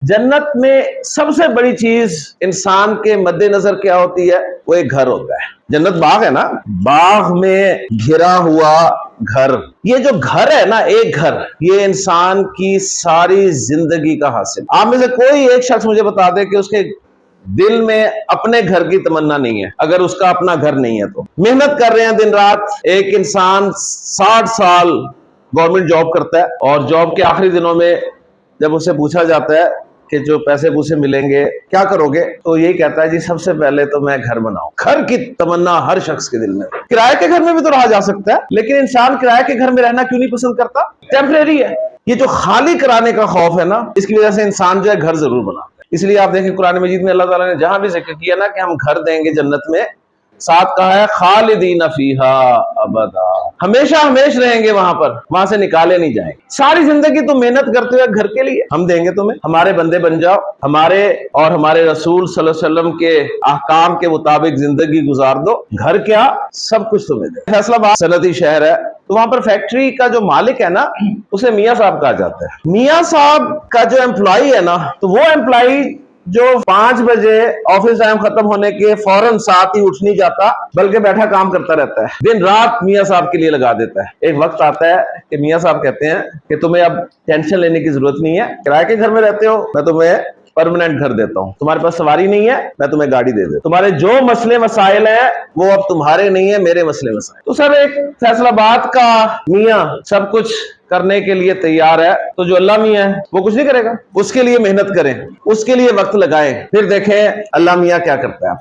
جنت میں سب سے بڑی چیز انسان کے مد نظر کیا ہوتی ہے؟ وہ ایک گھر ہوتا ہے. جنت باغ ہے نا، باغ میں گھرا ہوا گھر. یہ جو گھر ہے نا، ایک گھر، یہ انسان کی ساری زندگی کا حاصل. آپ میں سے کوئی ایک شخص مجھے بتا دے کہ اس کے دل میں اپنے گھر کی تمنا نہیں ہے، اگر اس کا اپنا گھر نہیں ہے تو. محنت کر رہے ہیں دن رات. ایک انسان 60 سال گورنمنٹ جاب کرتا ہے، اور جاب کے آخری دنوں میں جب اسے پوچھا جاتا ہے کہ جو پیسے پوسے ملیں گے کیا کرو گے، تو یہی کہتا ہے جی سب سے پہلے تو میں گھر بناؤں. گھر کی تمنا ہر شخص کے دل میں. کرائے کے گھر میں بھی تو رہا جا سکتا ہے، لیکن انسان کرائے کے گھر میں رہنا کیوں نہیں پسند کرتا؟ ٹیمپریری ہے. یہ جو خالی کرانے کا خوف ہے نا، اس کی وجہ سے انسان جو ہے گھر ضرور بناتا ہے. اس لیے آپ دیکھیں قرآن مجید میں اللہ تعالیٰ نے جہاں بھی ذکر کیا نا کہ ہم گھر دیں گے جنت میں، ساتھ کہا ہے خالدین فیہا ابدا، ہمیشہ ہمیشہ رہیں گے وہاں پر، وہاں سے نکالے نہیں جائیں گے. ساری زندگی تم محنت کرتے ہوئے گھر کے لیے، ہم دیں گے تمہیں، ہمارے بندے بن جاؤ، ہمارے اور ہمارے رسول صلی اللہ علیہ وسلم کے احکام کے مطابق زندگی گزار دو. گھر کیا، سب کچھ تمہیں دے. فیصل آباد صنعتی شہر ہے، تو وہاں پر فیکٹری کا جو مالک ہے نا، اسے میاں صاحب کہا جاتا ہے. میاں صاحب کا جو امپلائی ہے نا، تو وہ امپلائی جو 5 بجے آفس ٹائم ختم ہونے کے فوراً ساتھ ہی اٹھ نہیں جاتا، بلکہ بیٹھا کام کرتا رہتا ہے، دن رات میاں صاحب کے لیے لگا دیتا ہے. ایک وقت آتا ہے کہ میاں صاحب کہتے ہیں کہ تمہیں اب ٹینشن لینے کی ضرورت نہیں ہے، کرائے کے گھر میں رہتے ہو، میں تمہیں پرماننٹ گھر دیتا ہوں. تمہارے پاس سواری نہیں ہے، میں تمہیں گاڑی دے دیتا. تمہارے جو مسئلے مسائل ہیں وہ اب تمہارے نہیں ہیں، میرے مسئلے مسائل. تو سر ایک فیصل آباد کا میاں سب کچھ کرنے کے لیے تیار ہے، تو جو اللہ میاں ہے وہ کچھ نہیں کرے گا. اس کے لیے محنت کریں، اس کے لیے وقت لگائیں، پھر دیکھیں اللہ میاں کیا کرتا ہے.